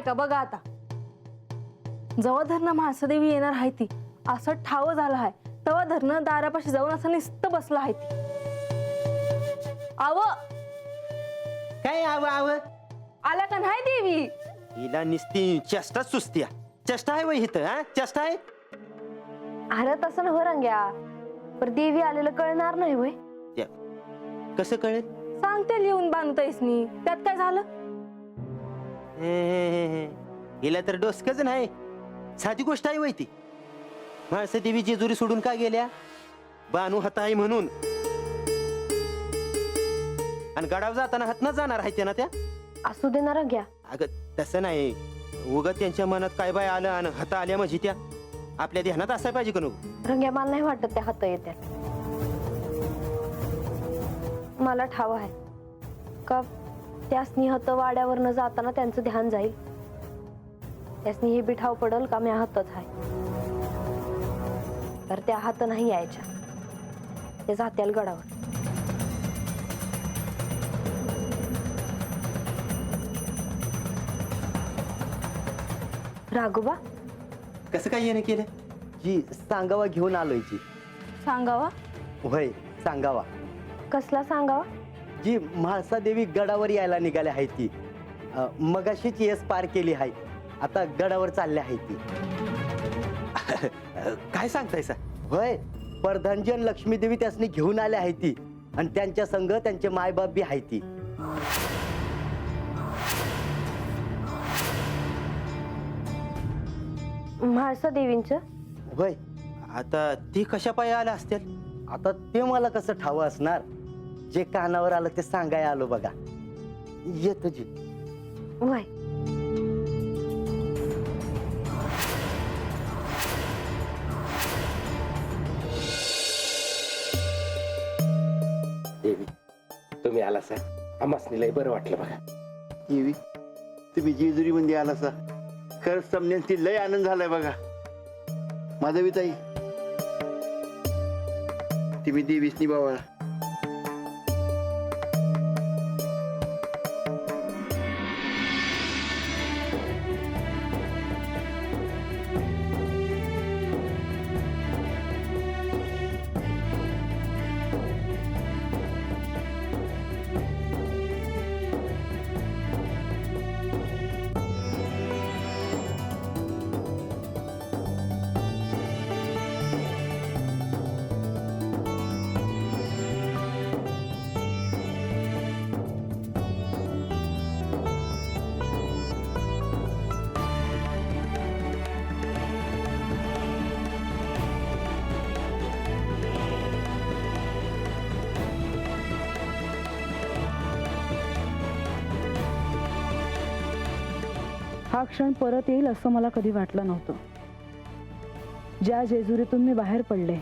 का बघा आता. जेव्हा धरणं म्हाळसादेवी येणार आहे ती असं ठाव झालं आहे तेव्हा धरणं दारापाशी जाऊन असं नुसतं बसलं आहे ती. आव काय आव आव आला का नाही देवी? हिला निस्ती चेष्टा सुस्त्या. चेष्टा आहे वय इथं हा चेष्टा आहे. अरे तसं नव्ह रंग्या, पर देवी आलेलं कळणार नाही होय. कसं कळेल? सांगते लिहून बांधतायसनी त्यात काय झालं? हिला तर डोसकच नाही. साधी गोष्ट आहे वय ती. माणसं देवी जेजुरी सोडून का गेल्या? बानू हताई म्हणून. आणि गडावर जाताना हातनं जाणार आहे ना त्या. असू दे ना रंग्या. अगं तसं नाही, उगत त्यांच्या मनात काय बाय आलं आणि हाता आल्या म्हणजे त्या आपल्या ध्यानात असायला पाहिजे का नको? रंग्या मला नाही वाटत त्या हात येत्यात. मला ठाव आहे का त्यासनी हात वाड्यावरनं जाताना त्यांचं ध्यान जाईल. त्यासनी हे बी ठाव पडल का मी हातच आहे. तर त्या हात नाही यायच्या, ते जात्याल गडावर. राघोबा कसं काय येणं केलं? जी सांगावा घेऊन आलोय जी. सांगावा? होय सांगावा. कसला सांगावा? जी म्हाळसा देवी गडावर यायला निघाल्या आहे ती. मगाशीच येस पार केली आहे, आता गडावर चालल्या आहे ती. काय सांगतायसा? होय प्रधानजन लक्ष्मी देवी त्यासनी घेऊन आल्या आहे ती आणि त्यांच्या संग त्यांचे मायबाप बी आहे ती. म्हाळसा देवींचं? होय आता ती कशा पाय आल्या असतील? आता ते मला कसं ठावं असणार. जे कानावर आलं ते सांगाय आलो बघा. येतो जी. वय देवी तुम्ही आला सा, आम्हासनी लय बरं वाटलं बघा. देवी तुम्ही जेजुरी मध्ये आला सा, खरंच समजण्याची लय आनंद झालाय बघा. माधवी ताई तुम्ही देवीसनी बावळा. हा क्षण परत येईल असं मला कधी वाटलं नव्हतं. ज्या जेजुरीतून मी बाहेर पडले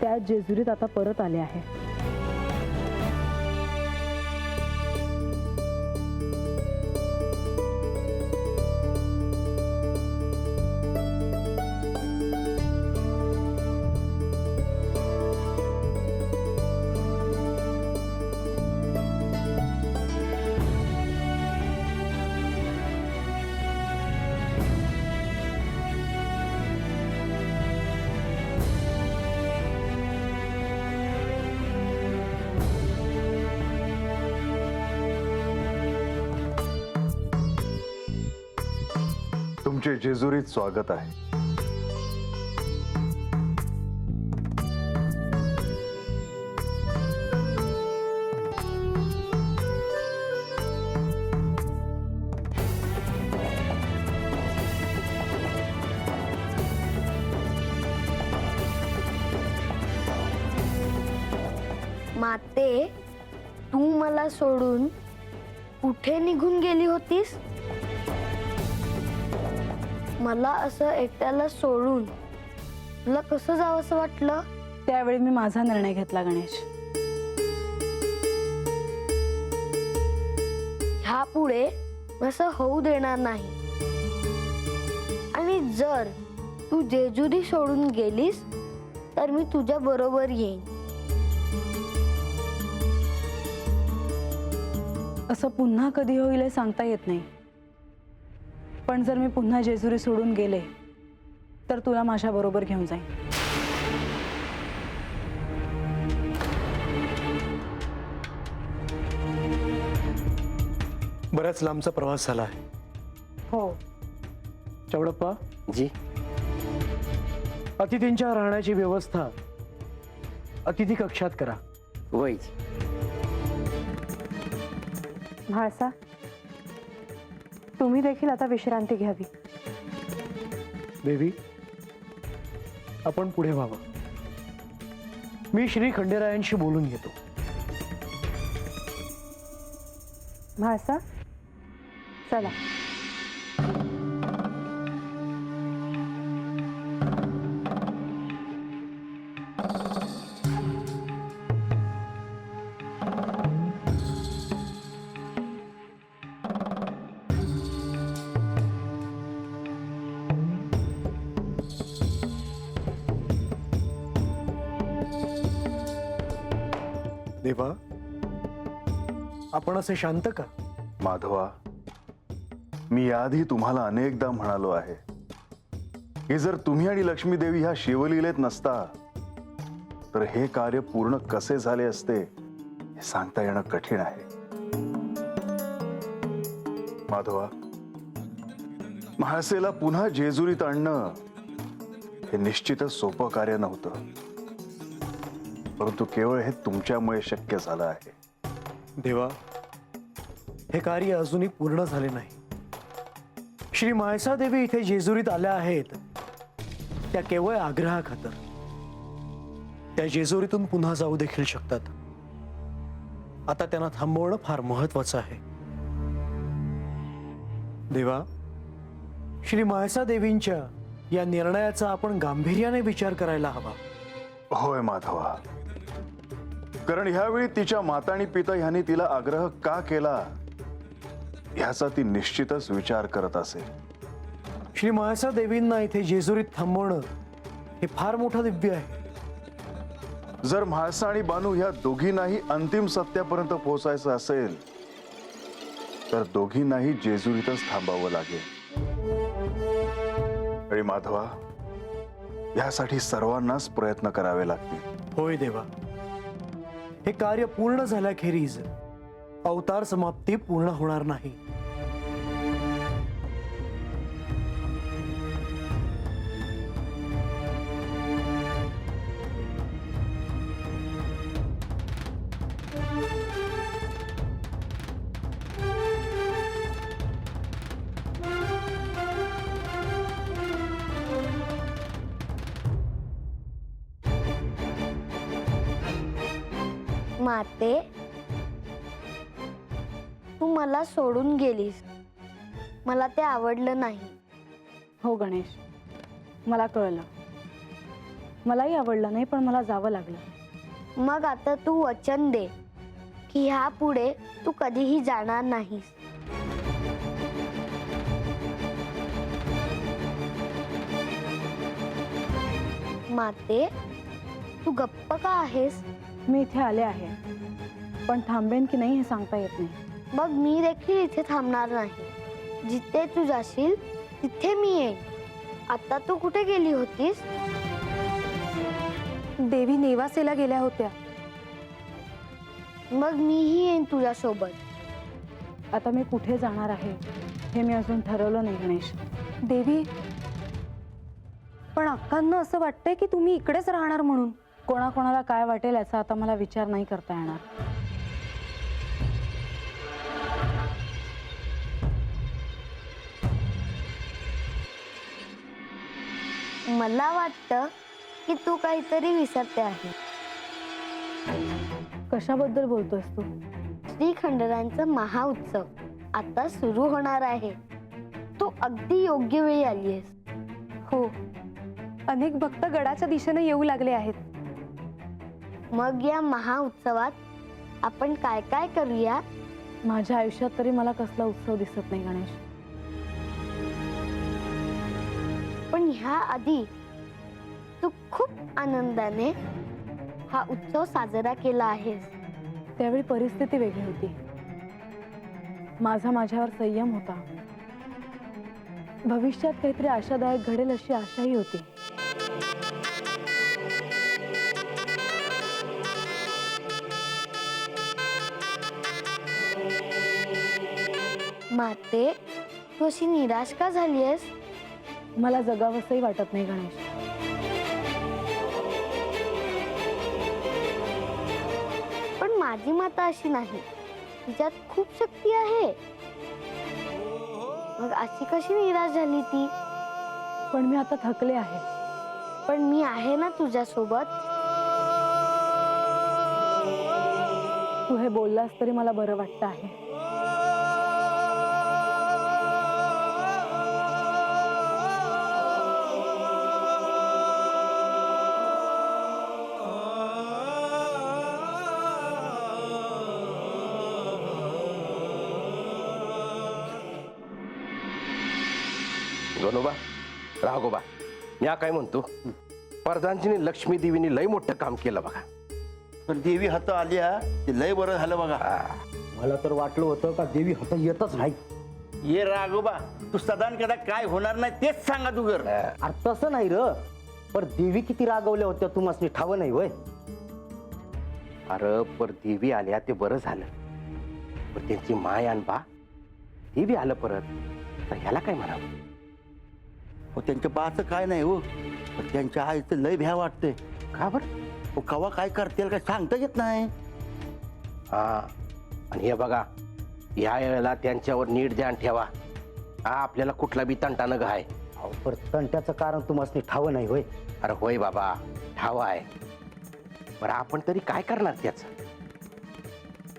त्याच जेजुरीत आता परत आले आहे. तुमचे जेजुरीत स्वागत आहे. माते, तू मला सोडून कुठे निघून गेली होतीस? मला असं एकट्याला सोडून तुला कसं जावंसं वाटलं? त्यावेळी मी माझा निर्णय घेतला गणेश. ह्यापुढे असं होऊ देणार नाही. आणि जर तू जेजुरी सोडून गेलीस तर मी तुझ्या बरोबर येईन. असं पुन्हा कधी होईल हे सांगता येत नाही. पण जर मी पुन्हा जेजुरी सोडून गेले तर तुला माझ्या बरोबर घेऊन जाईन. बराच लांबचा प्रवास झाला आहे. हो. चवडप्पा, जी. अतिथींच्या राहण्याची व्यवस्था अतिथी कक्षात करा. वय. म्हाळसा, तुम्ही देखील आता विश्रांती घ्यावी. देवी, आपण पुढे व्हावं. मी श्री खंडेरायांशी बोलून घेतो. म्हाळसा, चला. देवा, आपण असे शांत का? माधवा, मी याआधी तुम्हाला अनेकदा म्हणालो आहे की जर तुम्ही आणि लक्ष्मी देवी ह्या शिवलीलेत नसता तर हे कार्य पूर्ण कसे झाले असते हे सांगता येणं कठीण आहे. माधवा, म्हाळसेला पुन्हा जेजुरीत आणणं हे निश्चितच सोपं कार्य नव्हतं, परंतु केवळ हे तुमच्यामुळे शक्य झालं आहे. देवा, हे कार्य अजूनही पूर्ण झाले नाही. श्री म्हाळसा देवी इथे जेजुरीत आल्या आहेत त्या केवळ आग्रहाखातर. त्या जेजुरीतून पुन्हा जाऊ देखील शकतात. आता त्यांना थांबवणं फार महत्वाचं आहे. देवा, श्री म्हाळसा देवींच्या या निर्णयाचा आपण गांभीर्याने विचार करायला हवा. होय माधवा, कारण ह्यावेळी तिच्या माता आणि पिता ह्यांनी तिला आग्रह का केला ह्याचा ती निश्चितच विचार करत असेल. श्री म्हाळसा देवींना इथे जेजुरीत थांबवणं हे फार मोठं दिव्य आहे. जर म्हाळसा आणि बानू ह्या दोघींनाही अंतिम सत्यापर्यंत पोहोचायचं असेल तर दोघींनाही जेजुरीतच थांबावं लागेल. आणि माधवा, यासाठी सर्वांनाच प्रयत्न करावे लागतील. होय देवा, हे कार्य पूर्ण झाल्याखेरीज अवतार समाप्ती पूर्ण होणार नाही. माते, तू मला सोडून गेलीस. मला ते आवडलं नाही. हो गणेश, मला कळलं. मलाही आवडलं नाही, पण मला जावं लागलं. मग आता तू वचन दे की ह्यापुढे तू कधीही जाणार नाहीस. माते, तू गप्प का आहेस? मी इथे आले आहे, पण थांबेन की नाही हे सांगता येत नाही. मग मी देखील इथे थांबणार नाही. जिथे तू जाशील तिथे मी येईन. आता तू कुठे गेली होतीस? देवी नेवासेला गेल्या होत्या. मग मीही येईन तुझ्यासोबत. आता मी कुठे जाणार आहे हे मी अजून ठरवलं नाही गणेश. देवी, पण अक्कांना असं वाटतंय की तुम्ही इकडेच राहणार म्हणून. कोणाकोणाला काय वाटेल याचा आता मला विचार नाही करता येणार. मला वाटतं की तू काहीतरी विसरते आहे. कशाबद्दल बोलतोयस तू? श्री खंडेरायांचा महाउत्सव आता सुरू होणार आहे. तू अगदी योग्य वेळी आली आहेस. हो, अनेक भक्त गडाच्या दिशेने येऊ लागले आहेत. मग या महाउत्सवात आपण काय काय करूया? माझ्या आयुष्यात तरी मला कसला उत्सव दिसत नाही गणेश. पण ह्या आधी तू खूप आनंदाने हा उत्सव साजरा केला आहेस. त्यावेळी परिस्थिती वेगळी होती. माझा माझ्यावर संयम होता. भविष्यात काहीतरी आशादायक घडेल अशी आशाही होती. माते, तू अशी निराश का झालीयस? मला जगावंसंही वाटत नाही गणेश. पण माझी माता अशी नाही, तिच्यात खूप शक्ती आहे. मग अशी कशी निराश झाली ती? पण मी आता थकले आहे. पण मी आहे ना तुझ्यासोबत. तू हे बोललास तरी मला बरं वाटतं आहे. गणोबा, राघोबा, या काय म्हणतो, प्रधानजीने लक्ष्मी देवीने लय मोठं काम केलं बघा. पण देवी हात आल्या ते लय बरं झालं बघा. मला तर वाटलं होतं का देवी हातात येतच नाही. ये राघोबा, तू सदान कदा काय होणार नाही तेच सांगा तू घर. अरे तसं नाही र, पण देवी किती रागवल्या होत्या तुम्हाला ठावं नाही होय. अरे पर देवी आल्या ते बरं झालं, पण त्यांची माय आणि बा देवी आलं परत, तर ह्याला काय म्हणावं. हो त्यांच्या बाचं काय नाही हो, पण त्यांच्या आईचं लय भ्या वाटतंय. का बरं? हो कवा काय करतील काय सांगता येत नाही. हा, आणि हे बघा, या वेळेला त्यांच्यावर नीट ध्यान ठेवा. हा, आपल्याला कुठला बी तंटा न घाय. अहो, पण तंट्याचं कारण तुम्हाला ठावं नाही होय. अरे होय बाबा, ठाव आहे. बरं आपण तरी काय करणार त्याच?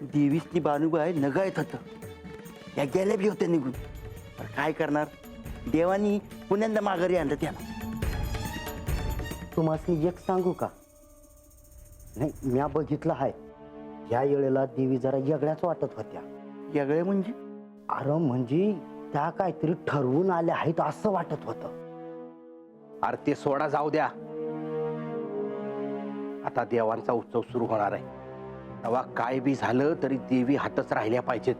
देवीची बानुबाई नगायत होतं, त्या गेल्या बी होत्या निघून. पण काय करणार, देवानी पुण्यांदा माघारी आणलं त्याला. तुम्हाला एक सांगू का, नाही म्या बघितलं आहे, या वेळेला देवी जरा वेगळ्याच वाटत होत्या. वेगळे म्हणजे? अरे म्हणजे त्या काहीतरी ठरवून आल्या आहेत असं वाटत होतं. अरे ते सोडा, जाऊ द्या. आता देवांचा उत्सव सुरू होणार आहे, तेव्हा काय बी झालं तरी देवी हातच राहिल्या पाहिजेत.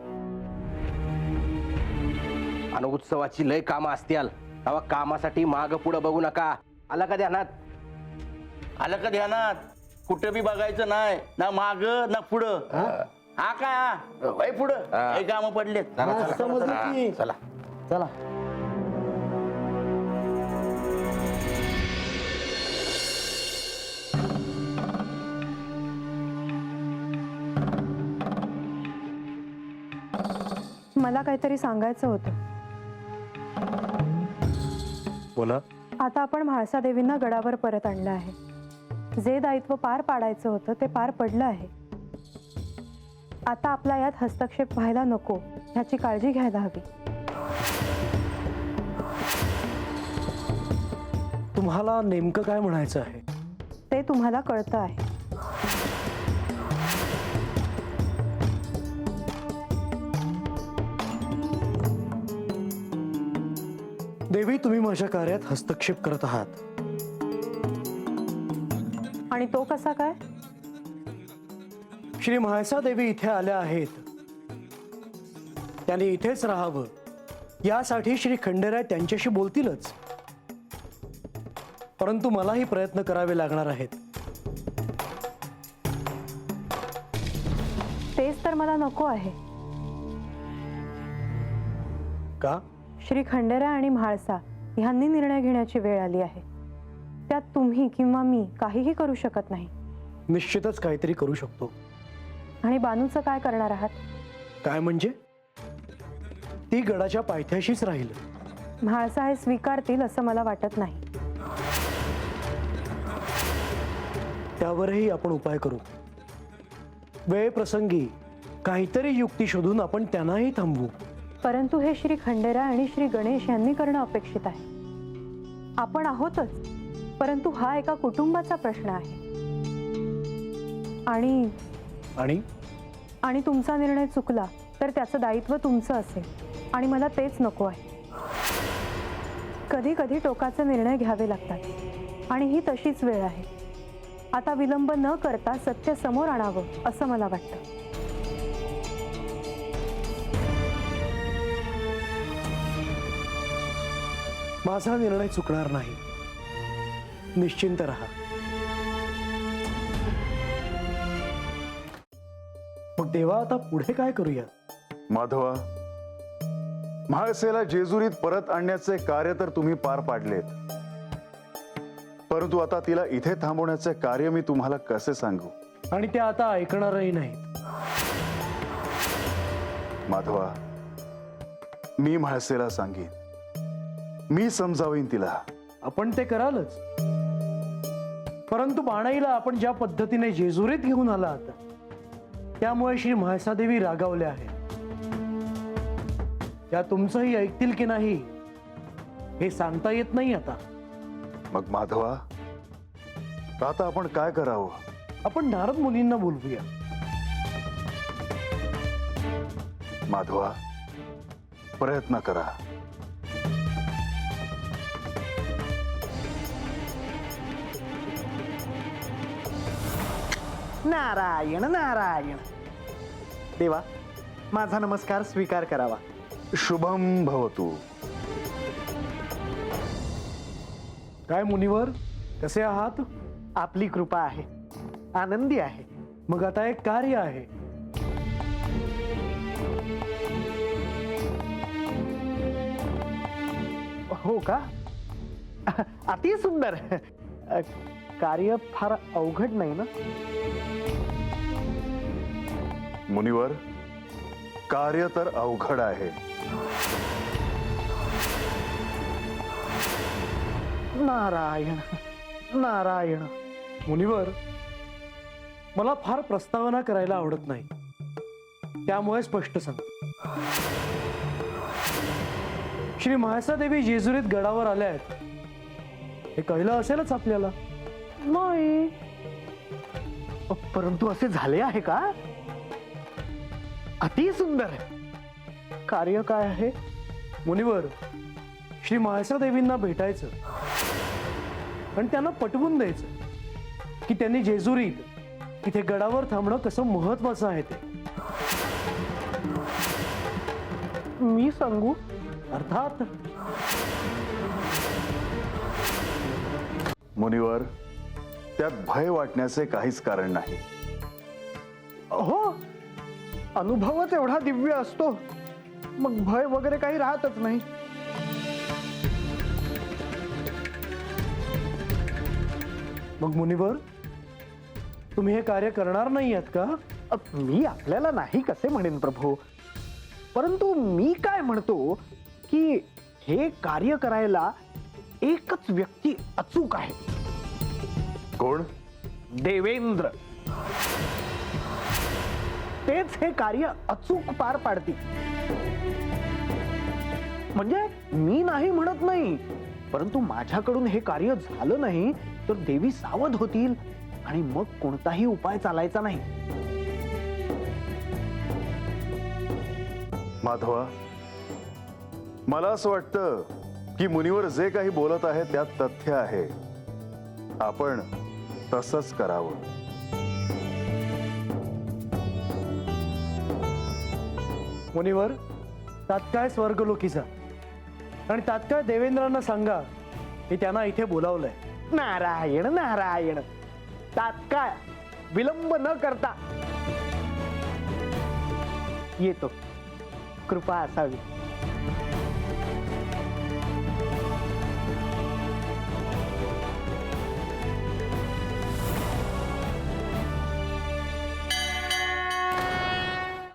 आणि उत्सवाची लय कामं असतील, तेव्हा कामासाठी माग पुढं बघू नका. आला का ध्यानात? आलं का ध्यानात? कुठं बी बघायचं नाही, ना माग ना पुढं. हा काय पुढं काही काम पडलेत. हा, समजलं की. चला चला. मला काहीतरी सांगायचं होतं. बोला. आता आपण म्हाळसा देवींना गडावर परत आणलं आहे. जे दायित्व पार पाडायचं होतं ते पार पडलं आहे. आता आपला यात हस्तक्षेप व्हायला नको, ह्याची काळजी घ्यायला हवी. तुम्हाला नेमकं काय म्हणायचं आहे? ते तुम्हाला कळतं आहे. देवी, तुम्ही माझ्या कार्यात हस्तक्षेप करत आहात. आणि तो कसा काय? श्री म्हाळसा देवी इथे आल्या आहेत, त्यांनी इथेच राहावं यासाठी श्री खंडेराय त्यांच्याशी बोलतीलच, परंतु मलाही प्रयत्न करावे लागणार आहेत. तेच तर मला नको आहे. का? श्री खंडेराय आणि म्हाळसा ह्यांनी निर्णय घेण्याची वेळ आली आहे. त्यात तुम्ही किंवा मी काहीही करू शकत नाही. निश्चितच काहीतरी करू शकतो. आणि बानूचं काय करणार आहात? काय म्हणजे? ती गडाच्या पायथ्याशीच राहील. म्हाळसा हे स्वीकारतील असं मला वाटत नाही. त्यावरही आपण उपाय करू. वेळ प्रसंगी काहीतरी युक्ती शोधून आपण त्यांनाही थांबवू. परंतु हे श्री खंडेराय आणि श्री गणेश यांनी करणं अपेक्षित आहे. आपण आहोतच, परंतु हा एका कुटुंबाचा प्रश्न आहे. आणि आणि आणि तुमचा निर्णय चुकला तर त्याचं दायित्व तुमचं असेल, आणि मला तेच नको आहे. कधी कधी टोकाचे निर्णय घ्यावे लागतात, आणि ही तशीच वेळ आहे. आता विलंब न करता सत्य समोर आणावं असं मला वाटतं. माझा निर्णय चुकणार नाही. निश्चिंत राहा. मग देवा, आता पुढे काय करूया? माधवा, म्हाळसेला जेजुरीत परत आणण्याचे कार्य तर तुम्ही पार पाडलेत, परंतु आता तिला इथे थांबवण्याचे कार्य मी तुम्हाला कसे सांगू? आणि ते आता ऐकणारही नाहीत. माधवा, मी म्हाळसेला सांगेन, मी समजावीन तिला. आपण ते करालच, परंतु बाणाईला आपण ज्या पद्धतीने जेजुरीत घेऊन आलात त्यामुळे श्री म्हाळसादेवी रागावल्या आहेत. त्या तुमचंही ऐकतील की नाही हे सांगता येत नाही आता. मग माधवा, आता आपण काय करावं? आपण नारद मुनींना बोलवूया. माधवा, प्रयत्न करा. नारायण नारायण. देवा, माझा नमस्कार स्वीकार करावा. शुभम भवतु. काय मुनिवर, कसे आहात? आपली कृपा आहे, आनंदी आहे. मग आता एक कार्य आहे. हो का? अति सुंदर. कार्य फार अवघड नाही ना? मुनिवर, कार्य तर अवघड आहे. नारायण नारायण. मुनिवर, मला फार प्रस्तावना करायला आवडत नाही, त्यामुळे स्पष्ट सांगतो. श्री म्हाळसादेवी जेजुरीत गडावर आल्या आहेत हे कळलं असेलच आपल्याला. नाही, परंतु असे झाले आहे का? अति सुंदर. कार्य काय आहे? मुनिवर, श्री म्हाळसादेवींना भेटायचं आणि त्यांना पटवून द्यायचं की त्यांनी जेजुरीत इथे गडावर थांबणं कसं महत्वाचं आहे ते. मी सांगू? अर्थात. मुनिवर, त्यात भय वाटण्याचे काहीच कारण नाही. हो, अनुभवच एवढा दिव्य असतो, मग भय वगैरे काही राहतच नाही. मग मुनिवर, तुम्ही हे कार्य करणार नाही आहात का? मी आपल्याला नाही कसे म्हणेन प्रभू, परंतु मी काय म्हणतो की हे कार्य करायला एकच व्यक्ती अचूक आहे. कोण? देवेंद्र. तेच हे कार्य अचूक पार पाडतील. म्हणजे मी नाही म्हणत नाही, परंतु माझ्याकडून हे कार्य झालं नाही तर देवी सावध होतील आणि मग कोणताही उपाय चालायचा नाही. माधवा, मला असं वाटतं की मुनिवर जे काही बोलत आहे त्यात तथ्य आहे. आपण तसंच करावं. मुनिवर, तात्काळ स्वर्गलोकी जा आणि तात्काळ देवेंद्रांना सांगा की त्यांना इथे बोलावलंय. नारायण नारायण. तात्काळ विलंब न करता येतो. कृपा असावी.